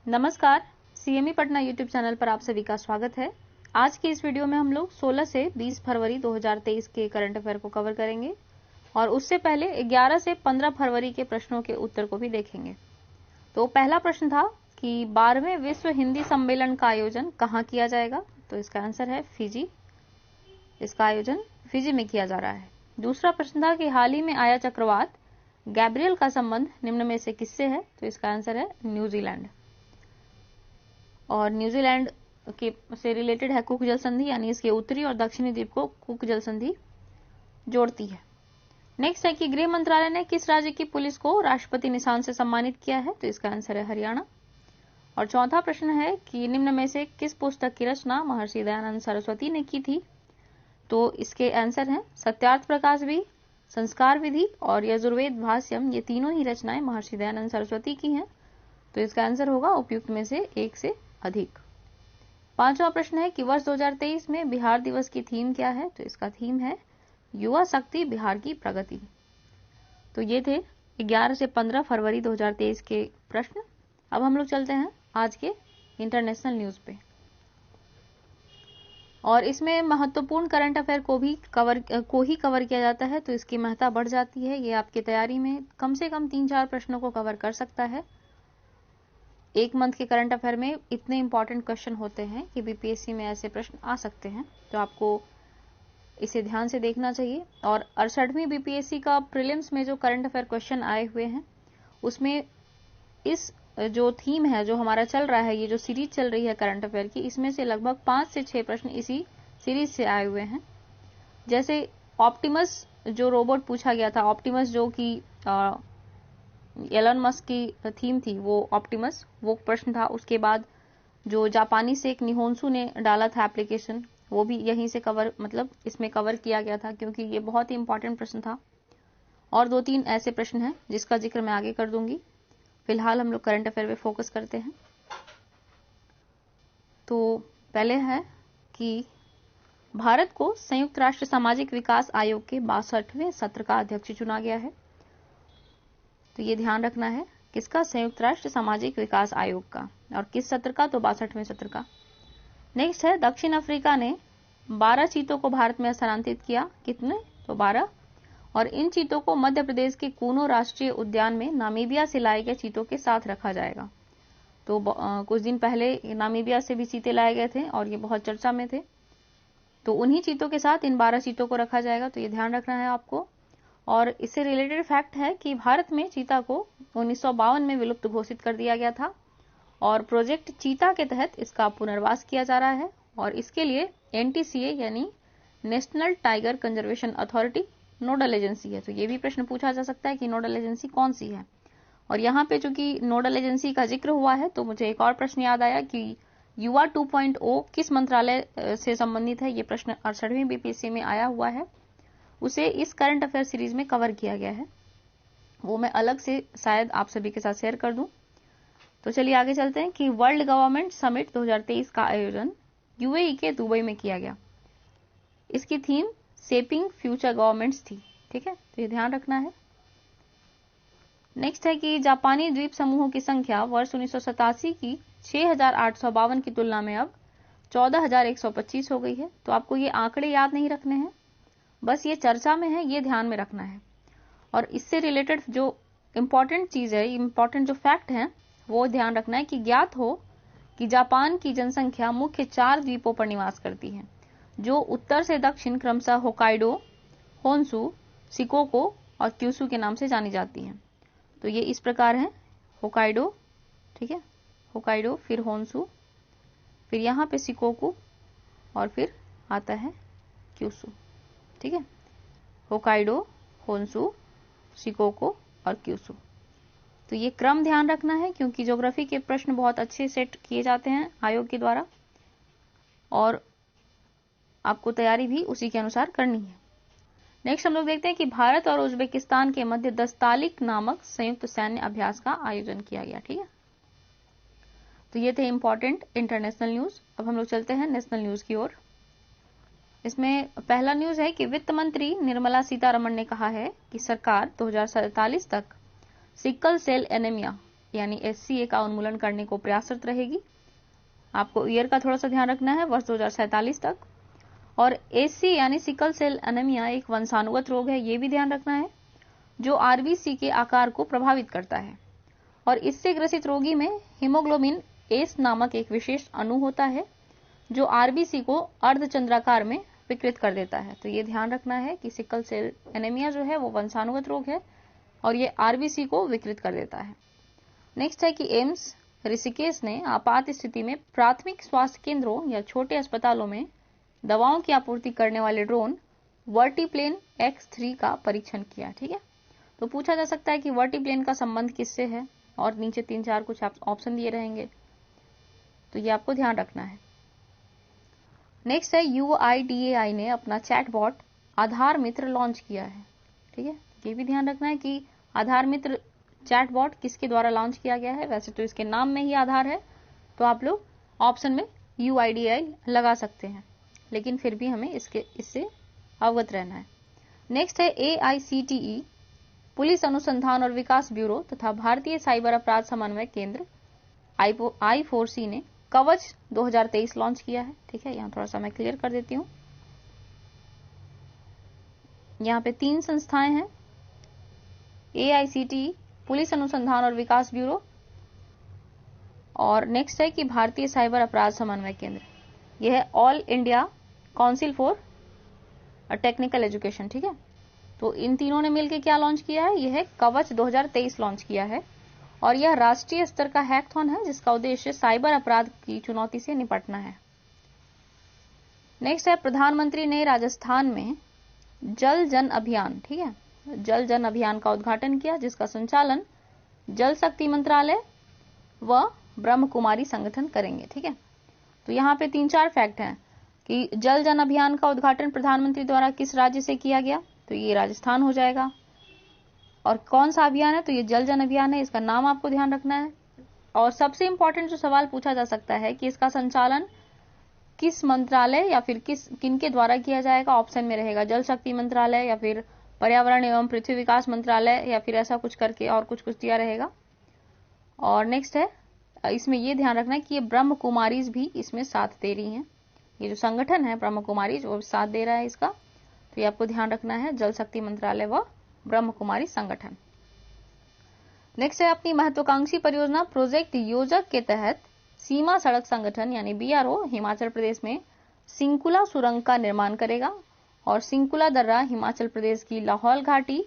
नमस्कार, CME Patna YouTube channel पर आप सभी का स्वागत है। आज की इस वीडियो में हम लोग 16 से 20 फरवरी 2023 के करंट अफेयर को कवर करेंगे और उससे पहले 11 से 15 फरवरी के प्रश्नों के उत्तर को भी देखेंगे। तो पहला प्रश्न था कि 12वें विश्व हिंदी सम्मेलन का आयोजन कहाँ किया जाएगा? तो इसका आंसर है फिजी। इसका आयोजन फिजी में किया जा रहा है। दूसरा प्रश्न था कि हाल ही में आया चक्रवात गैब्रियल का संबंध निम्न में से किससे है? तो इसका आंसर है न्यूजीलैंड। और न्यूजीलैंड के से रिलेटेड है कुक जल संधि, यानी इसके उत्तरी और दक्षिणी द्वीप को कुक जल संधि जोड़ती है। नेक्स्ट है कि गृह मंत्रालय ने किस राज्य की पुलिस को राष्ट्रपति निशान से सम्मानित किया है? तो इसका आंसर है हरियाणा। और चौथा प्रश्न है कि निम्न में से किस पुस्तक की रचना महर्षि दयानंद सरस्वती ने की थी? तो इसके आंसर हैं सत्यार्थ प्रकाश भी, संस्कार विधि और यजुर्वेद भाष्यम। ये तीनों ही रचनाएं महर्षि दयानंद सरस्वती की हैं। तो इसका आंसर होगा उपयुक्त में से एक से अधिक। पांचवा प्रश्न है कि वर्ष 2023 में बिहार दिवस की थीम क्या है? तो इसका थीम है युवा शक्ति बिहार की प्रगति। तो ये थे 11 से 15 फरवरी 2023 के प्रश्न। अब हम लोग चलते हैं आज के इंटरनेशनल न्यूज पे, और इसमें महत्वपूर्ण करंट अफेयर को ही कवर किया जाता है, तो इसकी महत्ता बढ़ जाती है। ये आपकी तैयारी में कम से कम 3-4 प्रश्नों को कवर कर सकता है। एक मंथ के करंट अफेयर में इतने इंपॉर्टेंट क्वेश्चन होते हैं कि बीपीएससी में ऐसे प्रश्न आ सकते हैं, तो आपको इसे ध्यान से देखना चाहिए। और 68वीं बीपीएससी का प्रीलिम्स में जो करंट अफेयर क्वेश्चन आए हुए हैं, उसमें इस जो थीम है, जो हमारा चल रहा है, ये जो सीरीज चल रही है करंट अफेयर की, इसमें से लगभग 5 से 6 प्रश्न इसी सीरीज से आए हुए हैं। जैसे ऑप्टिमस जो रोबोट पूछा गया था, ऑप्टिमस जो कि एलन मस्क की थीम थी, वो ऑप्टिमस, वो प्रश्न था। उसके बाद जो जापानी से एक निहोन्सु ने डाला था एप्लीकेशन, वो भी यहीं से इसमें कवर किया गया था, क्योंकि ये बहुत ही इंपॉर्टेंट प्रश्न था। और 2-3 ऐसे प्रश्न हैं जिसका जिक्र मैं आगे कर दूंगी। फिलहाल हम लोग करंट अफेयर पे फोकस करते हैं। तो पहले है कि भारत को संयुक्त राष्ट्र सामाजिक विकास आयोग के 62वें सत्र का अध्यक्ष चुना गया है। तो ये ध्यान रखना है, किसका? संयुक्त राष्ट्र सामाजिक विकास आयोग का। और किस सत्र का? तो 62वें सत्र का। नेक्स्ट है, दक्षिण अफ्रीका ने 12 चीतों को भारत में स्थानांतरित किया। कितने? तो 12। और इन चीतों को मध्य प्रदेश के कूनो राष्ट्रीय उद्यान में नामीबिया से लाए गए चीतों के साथ रखा जाएगा। तो कुछ दिन पहले नामीबिया से भी चीते लाए गए थे और ये बहुत चर्चा में थे, तो उन्हीं चीतों के साथ इन 12 चीतों को रखा जाएगा। तो ये ध्यान रखना है आपको। और इससे रिलेटेड फैक्ट है कि भारत में चीता को 1952 में विलुप्त घोषित कर दिया गया था, और प्रोजेक्ट चीता के तहत इसका पुनर्वास किया जा रहा है। और इसके लिए एनटीसीए यानी national tiger conservation authority nodal agency है। तो ये भी प्रश्न पूछा जा सकता है कि नोडल एजेंसी कौन सी है। और यहाँ पे चूंकि नोडल एजेंसी का जिक्र हुआ है, तो मुझे एक और प्रश्न याद आया कि युवा 2.0 किस मंत्रालय से संबंधित है। ये प्रश्न 68वीं बीपीएससी में आया हुआ है, उसे इस करंट अफेयर सीरीज में कवर किया गया है। वो मैं अलग से शायद आप सभी के साथ शेयर कर दूं। तो चलिए आगे चलते हैं कि वर्ल्ड गवर्नमेंट समिट 2023 का आयोजन यूएई के दुबई में किया गया। इसकी थीम शेपिंग फ्यूचर गवर्नमेंट्स थी। ठीक है, तो ये ध्यान रखना है। नेक्स्ट है कि जापानी द्वीप समूहों की संख्या वर्ष 1987 की 6,852 की तुलना में अब 14,125 हो गई है। तो आपको ये आंकड़े याद नहीं रखने हैं, बस ये चर्चा में है, ये ध्यान में रखना है। और इससे रिलेटेड जो इंपॉर्टेंट चीज है, इंपॉर्टेंट जो फैक्ट है, वो ध्यान रखना है कि ज्ञात हो कि जापान की जनसंख्या मुख्य 4 द्वीपों पर निवास करती है, जो उत्तर से दक्षिण क्रमशः होकाइडो, होन्शु, शिकोको और क्यूशु के नाम से जानी जाती हैं। तो ये इस प्रकार है, होकाइडो, ठीक है, होकाइडो, फिर होन्शु, फिर यहाँ पे शिकोकू, और फिर आता है क्यूशु। ठीक है, होकाइडो, होन्शु, शिकोको और क्यूशु। तो ये क्रम ध्यान रखना है, क्योंकि ज्योग्राफी के प्रश्न बहुत अच्छे सेट किए जाते हैं आयोग के द्वारा, और आपको तैयारी भी उसी के अनुसार करनी है। नेक्स्ट हम लोग देखते हैं कि भारत और उज्बेकिस्तान के मध्य दस्तालिक नामक संयुक्त सैन्य अभ्यास का आयोजन किया गया। ठीक है, तो ये थे इंपॉर्टेंट इंटरनेशनल न्यूज। अब हम लोग चलते हैं नेशनल न्यूज की ओर। इसमें पहला न्यूज है कि वित्त मंत्री निर्मला सीतारमण ने कहा है कि सरकार 2047 तक सिकल सेल एनीमिया यानी SCA का उन्मूलन करने को प्रयासरत रहेगी। आपको ईयर का थोड़ा सा ध्यान रखना है, वर्ष 2047 तक। और AC यानी सिकल सेल एनीमिया एक वंशानुगत रोग है, ये भी ध्यान रखना है, जो RBC के आकार को प्रभावित करता है। और इससे ग्रसित रोगी में हीमोग्लोबिन एस नामक एक विशेष अणु होता है जो RBC को अर्धचंद्राकार में विकृत कर देता है। तो ये ध्यान रखना है कि सिकल सेल एनीमिया जो है वो वंशानुगत रोग है और ये RBC को विकृत कर देता है। नेक्स्ट है कि एम्स ऋषिकेश ने आपात स्थिति में प्राथमिक स्वास्थ्य केंद्रों या छोटे अस्पतालों में दवाओं की आपूर्ति करने वाले ड्रोन वर्टीप्लेन X3 का परीक्षण किया। ठीक है, तो पूछा जा सकता है कि वर्टीप्लेन का संबंध किससे है, और नीचे 3-4 कुछ ऑप्शन दिए रहेंगे, तो ये आपको ध्यान रखना है। नेक्स्ट है UIDAI ने अपना चैटबॉट आधार मित्र लॉन्च किया है। ठीक है, ये भी ध्यान रखना है कि आधार मित्र चैटबॉट किसके द्वारा लॉन्च किया गया है। वैसे तो इसके नाम में ही आधार है, तो आप लोग ऑप्शन में UIDAI लगा सकते हैं, लेकिन फिर भी हमें इससे अवगत रहना है। नेक्स्ट है AICTE पुलिस अनुसंधान और विकास ब्यूरो तथा भारतीय साइबर अपराध समन्वय केंद्र I4C ने कवच 2023 लॉन्च किया है। ठीक है, यहाँ थोड़ा सा मैं क्लियर कर देती हूँ। यहाँ पे 3 संस्थाएं हैं, AICTE पुलिस अनुसंधान और विकास ब्यूरो, और नेक्स्ट है कि भारतीय साइबर अपराध समन्वय केंद्र, यह है all India council for technical education. ठीक है, तो इन तीनों ने मिलकर क्या लॉन्च किया है, यह है कवच 2023 लॉन्च किया है, और यह राष्ट्रीय स्तर का हैकथॉन है जिसका उद्देश्य साइबर अपराध की चुनौती से निपटना है। नेक्स्ट है प्रधानमंत्री ने राजस्थान में जल जन अभियान, ठीक है, जल जन अभियान का उद्घाटन किया, जिसका संचालन जल शक्ति मंत्रालय व ब्रह्म कुमारी संगठन करेंगे। ठीक है, तो यहाँ पे 3-4 फैक्ट हैं कि जल जन अभियान का उद्घाटन प्रधानमंत्री द्वारा किस राज्य से किया गया, तो ये राजस्थान हो जाएगा। और कौन सा अभियान है, तो ये जल जन अभियान है, इसका नाम आपको ध्यान रखना है। और सबसे इंपॉर्टेंट जो सवाल पूछा जा सकता है कि इसका संचालन किस मंत्रालय या फिर किनके द्वारा किया जाएगा, ऑप्शन में रहेगा जल शक्ति मंत्रालय या फिर पर्यावरण एवं पृथ्वी विकास मंत्रालय या फिर ऐसा कुछ करके और कुछ दिया रहेगा। और नेक्स्ट है, इसमें ये ध्यान रखना है कि ये ब्रह्म कुमारीज भी इसमें साथ दे रही हैं, ये जो संगठन है ब्रह्म कुमारीज वो साथ दे रहा है इसका, तो ये आपको ध्यान रखना है, जल शक्ति मंत्रालय व ब्रह्म कुमारी संगठन। नेक्स्ट है अपनी महत्वाकांक्षी परियोजना प्रोजेक्ट योजक के तहत सीमा सड़क संगठन यानी BRO हिमाचल प्रदेश में सिंकुला सुरंग का निर्माण करेगा, और सिंकुला दर्रा हिमाचल प्रदेश की लाहौल घाटी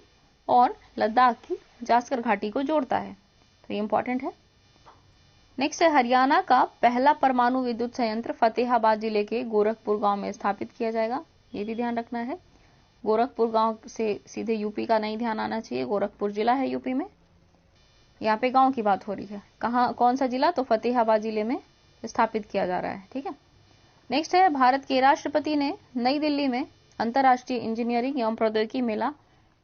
और लद्दाख की जास्कर घाटी को जोड़ता है, तो ये इंपॉर्टेंट है। नेक्स्ट है हरियाणा का पहला परमाणु विद्युत संयंत्र फतेहाबाद जिले के गोरखपुर गांव में स्थापित किया जाएगा, ये भी ध्यान रखना है। गोरखपुर गांव से सीधे यूपी का नहीं ध्यान आना चाहिए, गोरखपुर जिला है यूपी में, यहाँ पे गांव की बात हो रही है। कहाँ, कौन सा जिला, तो फतेहाबाद जिले में स्थापित किया जा रहा है। ठीक है, नेक्स्ट है भारत के राष्ट्रपति ने नई दिल्ली में अंतर्राष्ट्रीय इंजीनियरिंग एवं प्रौद्योगिकी मेला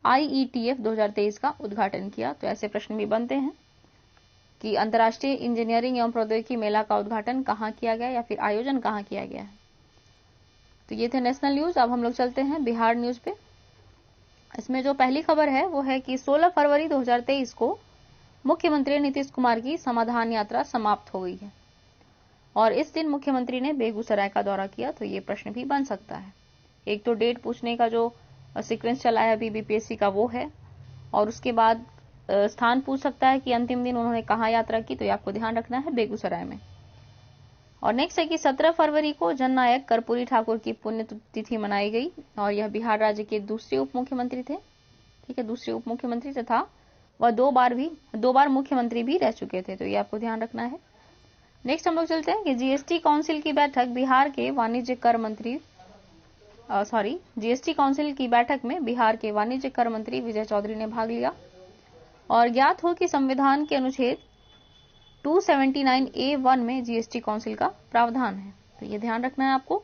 IETF 2023 का उद्घाटन किया। तो ऐसे प्रश्न भी बनते हैं कि अंतर्राष्ट्रीय इंजीनियरिंग एवं प्रौद्योगिकी मेला का उद्घाटन कहाँ किया गया या फिर आयोजन कहाँ किया गया है। तो ये थे नेशनल न्यूज। अब हम लोग चलते हैं बिहार न्यूज पे। इसमें जो पहली खबर है वो है कि 16 फरवरी 2023 को मुख्यमंत्री नीतीश कुमार की समाधान यात्रा समाप्त हो गई है, और इस दिन मुख्यमंत्री ने बेगूसराय का दौरा किया। तो ये प्रश्न भी बन सकता है, एक तो डेट पूछने का जो सीक्वेंस चला है अभी BPSC का वो है, और उसके बाद स्थान पूछ सकता है कि अंतिम दिन उन्होंने कहाँ यात्रा की, तो ये आपको ध्यान रखना है, बेगूसराय में। और नेक्स्ट है कि 17 फरवरी को जननायक कर्पूरी ठाकुर की पुण्यतिथि मनाई गई, और यह बिहार राज्य के दूसरे उप मुख्यमंत्री थे। ठीक है, दूसरे उप मुख्यमंत्री तथा वह 2 बार मुख्यमंत्री भी रह चुके थे, तो ये आपको ध्यान रखना है। नेक्स्ट हम लोग चलते हैं कि GST काउंसिल की बैठक बिहार के वाणिज्य कर मंत्री GST काउंसिल की बैठक में बिहार के वाणिज्य कर मंत्री विजय चौधरी ने भाग लिया, और ज्ञात हो कि संविधान के अनुच्छेद 279A1 में GST काउंसिल का प्रावधान है, तो ये ध्यान रखना है आपको।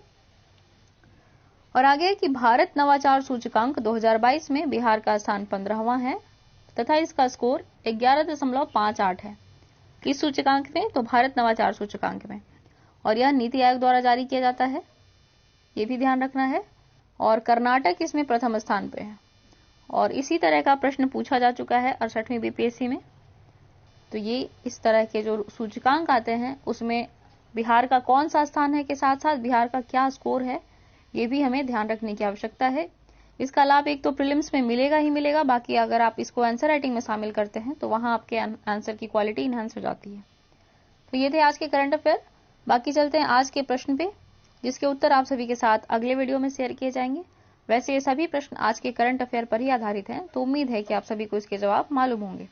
और आगे कि भारत नवाचार सूचकांक 2022 में बिहार का स्थान 15वां है तथा इसका स्कोर 11.58 है। किस सूचकांक में, तो भारत नवाचार सूचकांक में, और यह नीति आयोग द्वारा जारी किया जाता है, ये भी ध्यान रखना है। और कर्नाटक इसमें प्रथम स्थान पे है, और इसी तरह का प्रश्न पूछा जा चुका है 68वीं BPSC में। तो ये इस तरह के जो सूचकांक आते हैं उसमें बिहार का कौन सा स्थान है के साथ साथ बिहार का क्या स्कोर है ये भी हमें ध्यान रखने की आवश्यकता है। इसका लाभ एक तो प्रीलिम्स में मिलेगा ही मिलेगा, बाकी अगर आप इसको आंसर राइटिंग में शामिल करते हैं तो वहां आपके आंसर की क्वालिटी इनहांस हो जाती है। तो ये थे आज के करंट अफेयर। बाकी चलते हैं आज के प्रश्न पे, जिसके उत्तर आप सभी के साथ अगले वीडियो में शेयर किए जाएंगे। वैसे ये सभी प्रश्न आज के करंट अफेयर पर ही आधारित हैं, तो उम्मीद है कि आप सभी को इसके जवाब मालूम होंगे।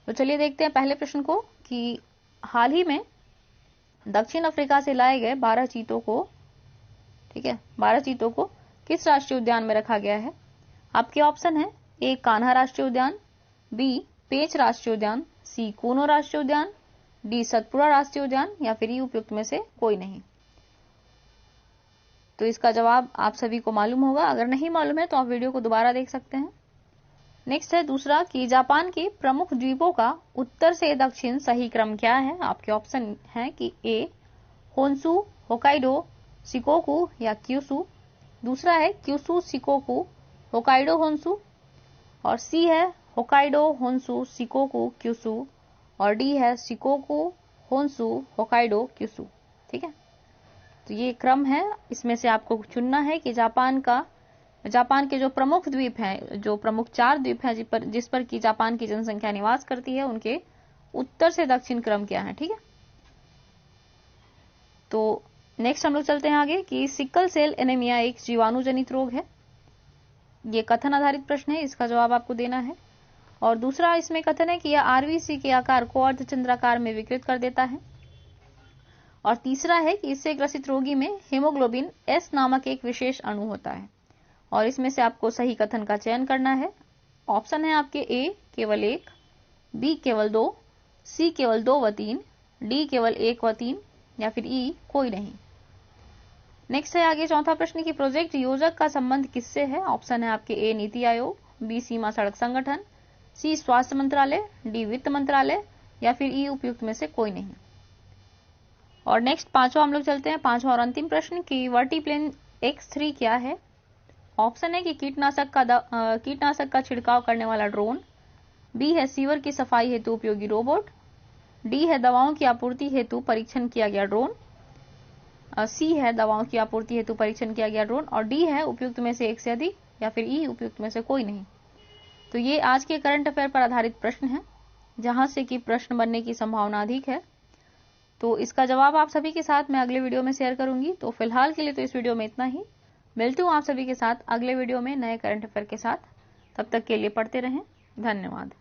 तो चलिए देखते हैं पहले प्रश्न को कि हाल ही में दक्षिण अफ्रीका से लाए गए 12 चीतों को, ठीक है, 12 चीतों को किस राष्ट्रीय उद्यान में रखा गया है। आपके ऑप्शन है ए कान्हा राष्ट्रीय उद्यान, बी पेंच राष्ट्रीय उद्यान, सी कूनो राष्ट्रीय उद्यान, डी सतपुड़ा राष्ट्रीय उद्यान या फिर ई उपयुक्त में से कोई नहीं। तो इसका जवाब आप सभी को मालूम होगा, अगर नहीं मालूम है तो आप वीडियो को दोबारा देख सकते हैं। नेक्स्ट है दूसरा कि जापान के प्रमुख द्वीपों का उत्तर से दक्षिण सही क्रम क्या है। आपके ऑप्शन है कि ए होन्शु, होकाइडो, शिकोकू या क्यूशु, दूसरा है क्यूशु, शिकोकू, होकाइडो, होन्शु, और सी है होकाइडो, होन्शु, शिकोकू, क्यूशु, और डी है शिकोकू, होन्शु, होकाइडो, क्यूशु। ठीक है, तो ये क्रम है, इसमें से आपको चुनना है कि जापान के जो प्रमुख द्वीप हैं, जो प्रमुख 4 द्वीप हैं जिस पर की जापान की जनसंख्या निवास करती है, उनके उत्तर से दक्षिण क्रम क्या है। ठीक है, तो नेक्स्ट हम लोग चलते हैं आगे कि सिकल सेल एनीमिया एक जीवाणु जनित रोग है। ये कथन आधारित प्रश्न है, इसका जवाब आपको देना है। और दूसरा इसमें कथन है कि यह आरबीसी के आकार को अर्धचंद्राकार में विकृत कर देता है। और तीसरा है कि इससे ग्रसित रोगी में हीमोग्लोबिन एस नामक एक विशेष अणु होता है। और इसमें से आपको सही कथन का चयन करना है। ऑप्शन है आपके ए केवल 1, बी केवल 2, सी केवल 2 व 3, डी केवल 1 व 3 या फिर ई कोई नहीं। नेक्स्ट है आगे चौथा प्रश्न की प्रोजेक्ट योजक का संबंध किससे है। ऑप्शन है आपके ए नीति आयोग, बी सीमा सड़क संगठन, सी स्वास्थ्य मंत्रालय, डी वित्त मंत्रालय या फिर ई उपयुक्त में से कोई नहीं। और नेक्स्ट पांचवा हम लोग चलते हैं, पांचवा और अंतिम प्रश्न की वर्टीप्लेन X3 क्या है। ऑप्शन है कि कीटनाशक का छिड़काव करने वाला ड्रोन, बी है सीवर की सफाई हेतु उपयोगी रोबोट, डी है दवाओं की आपूर्ति हेतु परीक्षण किया गया ड्रोन, सी है दवाओं की आपूर्ति हेतु परीक्षण किया गया ड्रोन, और डी है उपयुक्त में से एक से अधिक या फिर ई उपयुक्त में से कोई नहीं। तो ये आज के करंट अफेयर पर आधारित प्रश्न है, जहां से कि प्रश्न बनने की संभावना अधिक है। तो इसका जवाब आप सभी के साथ मैं अगले वीडियो में शेयर करूंगी। तो फिलहाल के लिए तो इस वीडियो में इतना ही। मिलती हूँ आप सभी के साथ अगले वीडियो में नए करंट अफेयर के साथ। तब तक के लिए पढ़ते रहें। धन्यवाद।